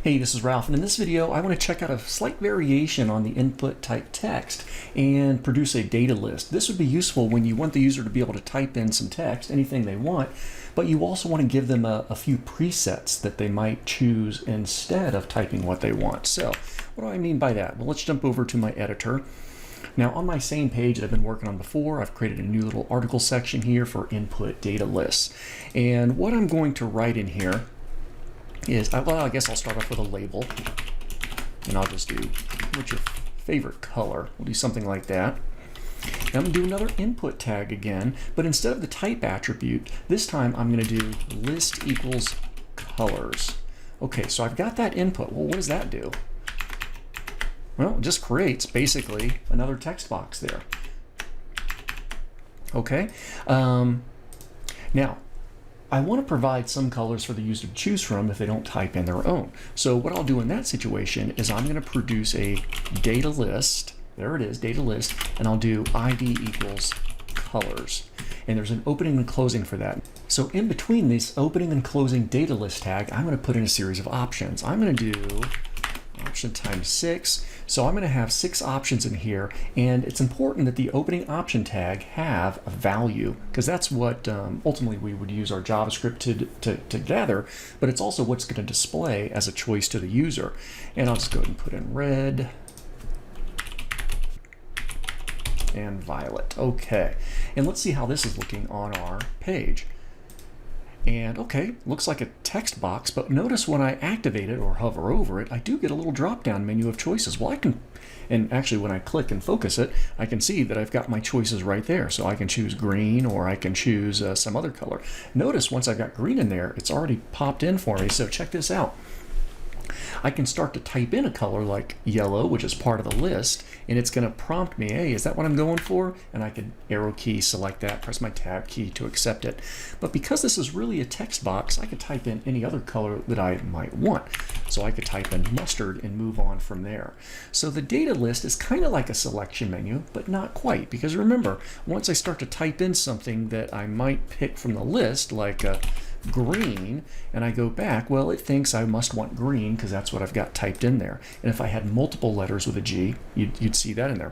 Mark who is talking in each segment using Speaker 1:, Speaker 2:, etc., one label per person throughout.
Speaker 1: Hey, this is Ralph, and in this video I want to check out a slight variation on the input type text and produce a data list. This would be useful when you want the user to be able to type in some text, anything they want, but you also want to give them a few presets that they might choose instead of typing what they want. So what do I mean by that? Well, let's jump over to my editor. Now on my same page that I've been working on before, I've created a new little article section here for input data lists. And what I'm going to write in here is, well, I guess I'll start off with a label, and I'll just do, what's your favorite color? We'll do something like that. Now I'm going to do another input tag again, but instead of the type attribute, this time I'm going to do list equals colors. Okay, so I've got that input. Well, what does that do? Well, it just creates basically another text box there. Okay, now I want to provide some colors for the user to choose from if they don't type in their own. So what I'll do in that situation is I'm going to produce a data list. There it is, data list, and I'll do ID equals colors. And there's an opening and closing for that. So in between this opening and closing data list tag, I'm going to put in a series of options. I'm going to do option times 6. So I'm going to have 6 options in here, and it's important that the opening option tag have a value, because that's what ultimately we would use our JavaScript to gather, but it's also what's going to display as a choice to the user. And I'll just go ahead and put in red and violet. Okay, and let's see how this is looking on our page. And okay, looks like a text box, but notice when I activate it or hover over it, I do get a little drop-down menu of choices. Well, I can, and actually when I click and focus it, I can see that I've got my choices right there. So I can choose green, or I can choose some other color. Notice once I've got green in there, it's already popped in for me. So check this out. I can start to type in a color like yellow, which is part of the list, and it's going to prompt me, hey, is that what I'm going for? And I can arrow key, select that, press my tab key to accept it. But because this is really a text box, I could type in any other color that I might want. So I could type in mustard and move on from there. So the data list is kind of like a selection menu, but not quite, because remember, once I start to type in something that I might pick from the list, like green, and I go back, well, it thinks I must want green because that's what I've got typed in there. And if I had multiple letters with a G, you'd see that in there.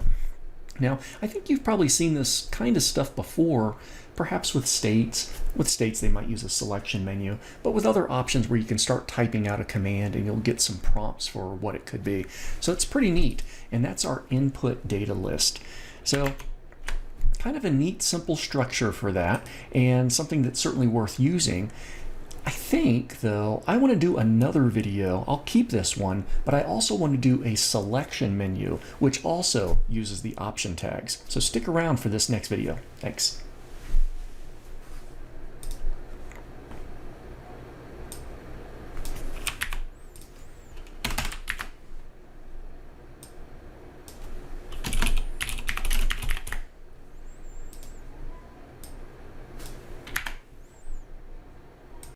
Speaker 1: Now, I think you've probably seen this kind of stuff before, perhaps with states. With states, they might use a selection menu, but with other options where you can start typing out a command and you'll get some prompts for what it could be. So it's pretty neat, and that's our input data list. So kind of a neat, simple structure for that, and something that's certainly worth using. I think, though, I want to do another video. I'll keep this one, but I also want to do a selection menu, which also uses the option tags. So stick around for this next video. Thanks.